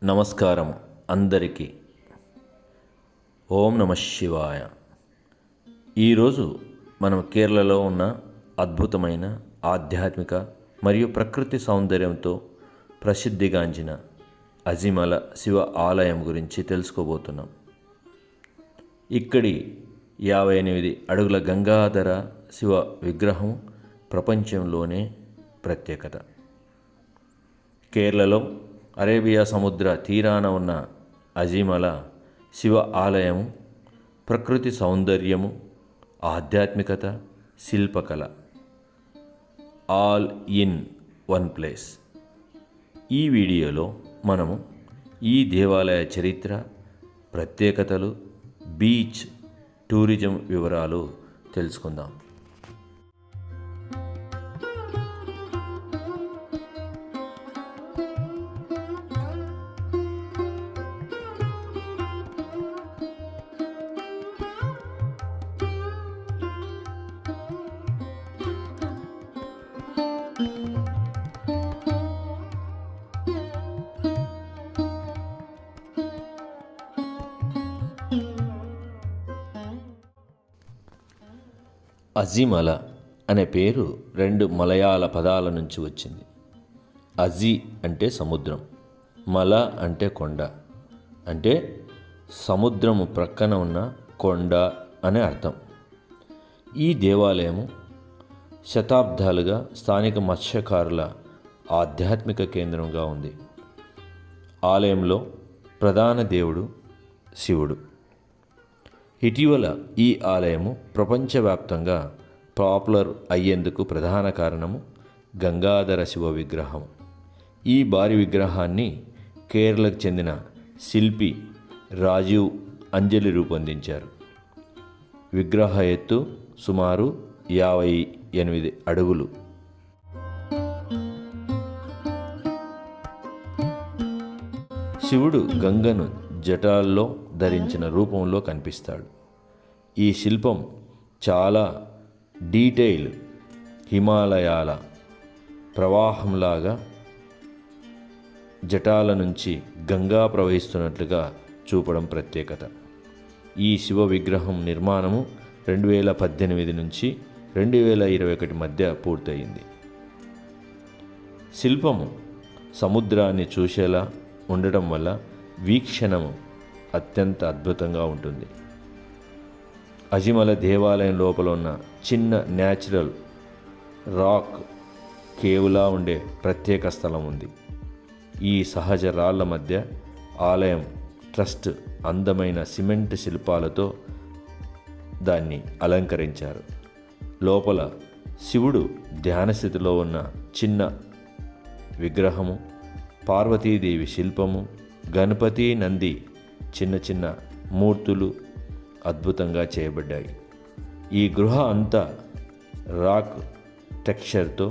నమస్కారం అందరికీ. ఓం నమ శివాయ. ఈరోజు మనం కేరళలో ఉన్న అద్భుతమైన ఆధ్యాత్మిక మరియు ప్రకృతి సౌందర్యంతో ప్రసిద్ధిగాంచిన అజిమల శివ ఆలయం గురించి తెలుసుకోబోతున్నాం. ఇక్కడి 58 అడుగుల గంగాధర శివ విగ్రహం ప్రపంచంలోనే ప్రత్యేకత. కేరళలో అరేబియా సముద్ర తీరాన ఉన్న అజిమల శివ ఆలయం ప్రకృతి సౌందర్యము, ఆధ్యాత్మికత, శిల్పకళ ఆల్ ఇన్ వన్ ప్లేస్. ఈ వీడియోలో మనము ఈ దేవాలయ చరిత్ర, ప్రత్యేకతలు, బీచ్, టూరిజం వివరాలు తెలుసుకుందాం. అజిమల అనే పేరు 2 మలయాళ పదాల నుంచి వచ్చింది. అజి అంటే సముద్రం, మల అంటే కొండ, అంటే సముద్రము ప్రక్కన ఉన్న కొండ అనే అర్థం. ఈ దేవాలయము శతాబ్దాలుగా స్థానిక మత్స్యకారుల ఆధ్యాత్మిక కేంద్రంగా ఉంది. ఆలయంలో ప్రధాన దేవుడు శివుడు. ఇటీవల ఈ ఆలయము ప్రపంచవ్యాప్తంగా పాపులర్ అయ్యేందుకు ప్రధాన కారణము గంగాధర శివ విగ్రహం. ఈ భారీ విగ్రహాన్ని కేరళకు చెందిన శిల్పి రాజీవ్ అంజలి రూపొందించారు. విగ్రహ ఎత్తు సుమారు 58 అడుగులు. శివుడు గంగను జటాల్లో ధరించిన రూపంలో కనిపిస్తాడు. ఈ శిల్పం చాలా డీటెయిల్, హిమాలయాల ప్రవాహంలాగా జటాల నుంచి గంగా ప్రవహిస్తున్నట్లుగా చూపడం ప్రత్యేకత. ఈ శివ విగ్రహం నిర్మాణము 2018 నుంచి 2021 మధ్య పూర్తయింది. శిల్పము సముద్రాన్ని చూసేలా ఉండటం వల్ల వీక్షణము అత్యంత అద్భుతంగా ఉంటుంది. అజిమల దేవాలయం లోపల ఉన్న చిన్న న్యాచురల్ రాక్ కేవ్లా ఉండే ప్రత్యేక స్థలం ఉంది. ఈ సహజ రాళ్ల మధ్య ఆలయం ట్రస్ట్ అందమైన సిమెంట్ శిల్పాలతో దాన్ని అలంకరించారు. లోపల శివుడు ధ్యానస్థితిలో ఉన్న చిన్న విగ్రహము, పార్వతీదేవి శిల్పము, గణపతి, నంది చిన్న చిన్న మూర్తులు అద్భుతంగా చేయబడ్డాయి. ఈ గృహ అంతా రాక్ టెక్స్చర్తో,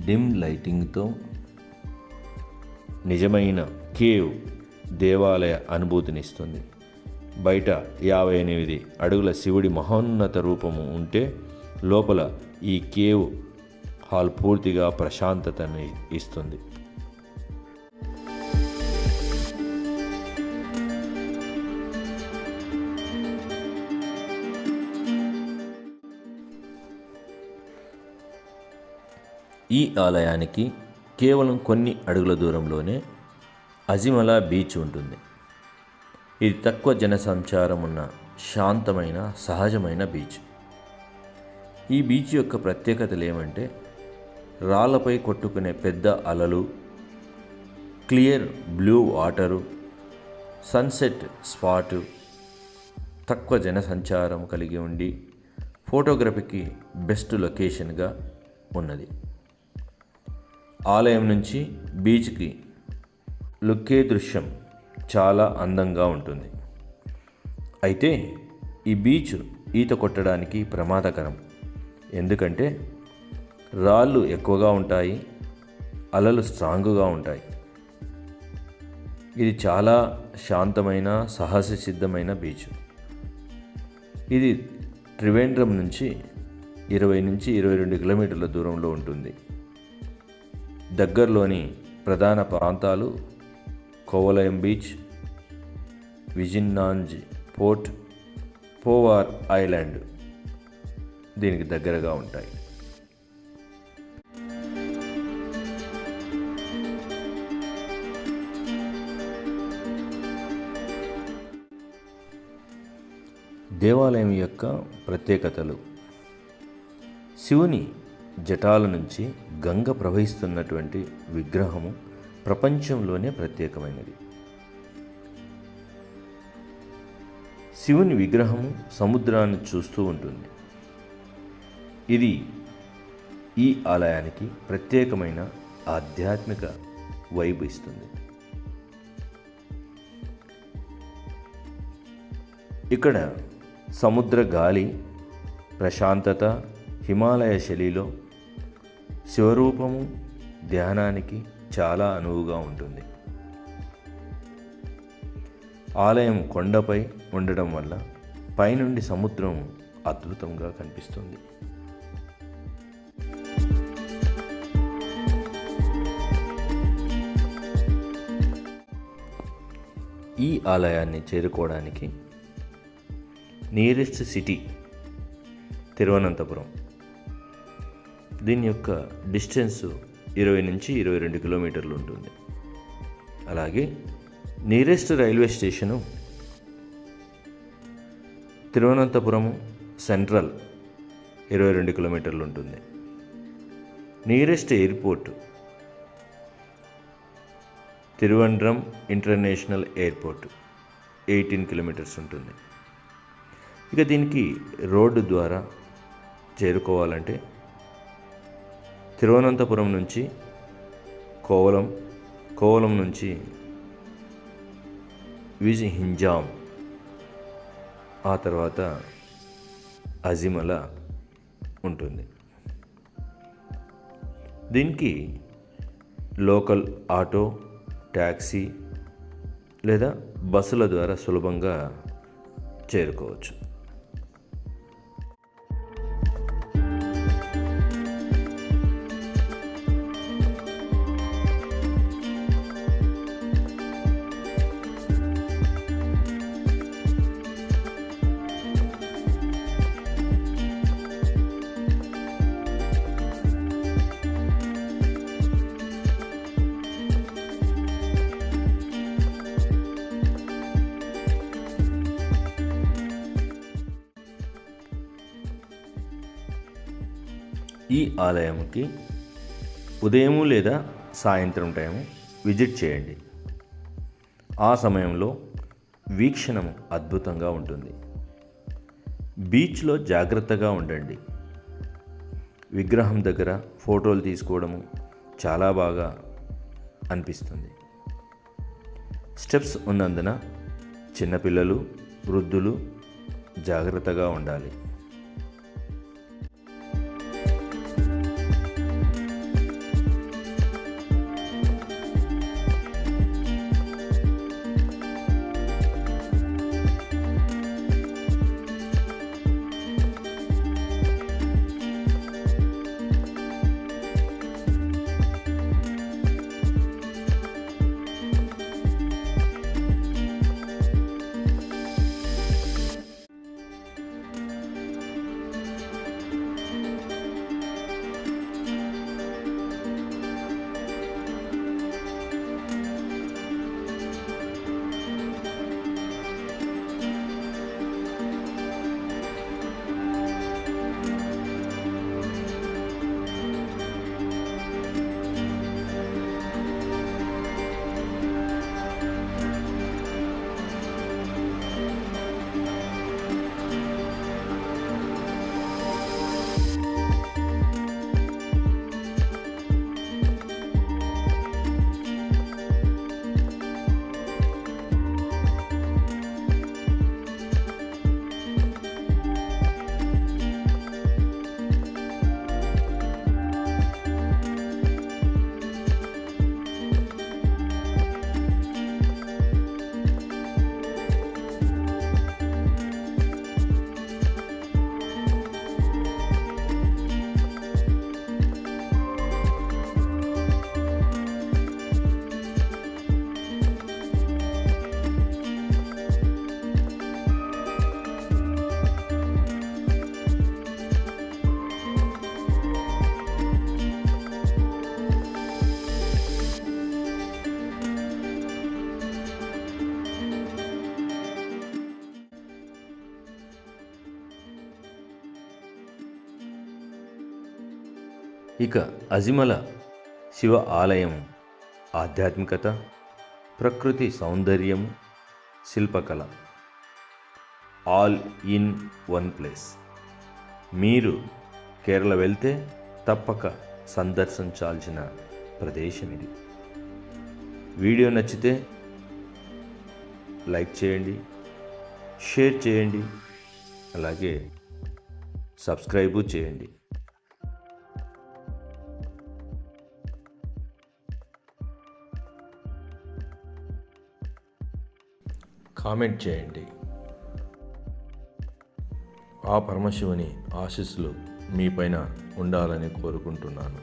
డిమ్ లైటింగ్తో నిజమైన కేవ్ దేవాలయ అనుభూతినిస్తుంది. బయట 58 అడుగుల శివుడి మహోన్నత రూపము ఉంటే, లోపల ఈ కేవ్ హాల్ పూర్తిగా ప్రశాంతతని ఇస్తుంది. ఈ ఆలయానికి కేవలం కొన్ని అడుగుల దూరంలోనే అజిమల బీచ్ ఉంటుంది. ఇది తక్కువ జనసంచారం ఉన్న శాంతమైన సహజమైన బీచ్. ఈ బీచ్ యొక్క ప్రత్యేకతలు ఏమంటే, రాళ్లపై కొట్టుకునే పెద్ద అలలు, clear blue water, sunset spot, తక్కువ జనసంచారం కలిగి ఉండి ఫోటోగ్రఫీకి బెస్ట్ లొకేషన్గా ఉన్నది. ఆలయం నుంచి బీచ్కి లుక్కే దృశ్యం చాలా అందంగా ఉంటుంది. అయితే ఈ బీచ్ ఈత కొట్టడానికి ప్రమాదకరం. ఎందుకంటే రాళ్ళు ఎక్కువగా ఉంటాయి, అలలు స్ట్రాంగ్గా ఉంటాయి. ఇది చాలా శాంతమైన సాహస సిద్ధమైన బీచ్. ఇది త్రివేంద్రం నుంచి 20 నుంచి 22 కిలోమీటర్ల దూరంలో ఉంటుంది. దగ్గరలోని ప్రధాన ప్రాంతాలు కోవలయం బీచ్, విజిన్నాంజ్ పోర్ట్, పోవార్ ఐలాండ్ దీనికి దగ్గరగా ఉంటాయి. దేవాలయం యొక్క ప్రత్యేకతలు. శివుని జటాల నుంచి గంగ ప్రవహిస్తున్నటువంటి విగ్రహము ప్రపంచంలోనే ప్రత్యేకమైనది. శివుని విగ్రహము సముద్రాన్ని చూస్తూ ఉంటుంది. ఇది ఈ ఆలయానికి ప్రత్యేకమైన ఆధ్యాత్మిక వైబ్ ఇస్తుంది. ఇక్కడ సముద్ర గాలి, ప్రశాంతత, హిమాలయ శైలిలో శివరూపము ధ్యానానికి చాలా అనువుగా ఉంటుంది. ఆలయం కొండపై ఉండడం వల్ల పైనుండి సముద్రం అద్భుతంగా కనిపిస్తుంది. ఈ ఆలయాన్ని చేరుకోవడానికి నియరెస్ట్ సిటీ తిరువనంతపురం. దీని యొక్క డిస్టెన్స్ 20 నుంచి 22 కిలోమీటర్లు ఉంటుంది. అలాగే nearest railway station Thiruvananthapuram central 22 కిలోమీటర్లు ఉంటుంది. Nearest airport Thiruvananthapuram international airport 18 kilometres ఉంటుంది. ఇక దీనికి రోడ్డు ద్వారా చేరుకోవాలంటే తిరువనంతపురం నుంచి కోవలం నుంచి విజిహింజాం, ఆ తర్వాత అజిమల ఉంటుంది. దీనికి లోకల్ ఆటో, ట్యాక్సీ లేదా బస్సుల ద్వారా సులభంగా చేరుకోవచ్చు. ఈ ఆలయంకి ఉదయం లేదా సాయంత్రం టైం విజిట్ చేయండి. ఆ సమయంలో వీక్షణము అద్భుతంగా ఉంటుంది. బీచ్లో జాగ్రత్తగా ఉండండి. విగ్రహం దగ్గర ఫోటోలు తీసుకోవడము చాలా బాగా అనిపిస్తుంది. స్టెప్స్ ఉన్నందున చిన్నపిల్లలు, వృద్ధులు జాగ్రత్తగా ఉండాలి. ఇక అజిమల శివ ఆలయం ఆధ్యాత్మికత, ప్రకృతి సౌందర్యం, శిల్పకళ ఆల్ ఇన్ వన్ ప్లేస్. మీరు కేరళ వెళ్తే తప్పక సందర్శించాల్సిన ప్రదేశం ఇది. వీడియో నచ్చితే లైక్ చేయండి, షేర్ చేయండి, అలాగే సబ్స్క్రైబు చేయండి. కామెంట్ చేయండి. ఆ పరమశివుని ఆశీస్సులు మీపైన ఉండాలని కోరుకుంటున్నాను.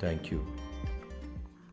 Thank you.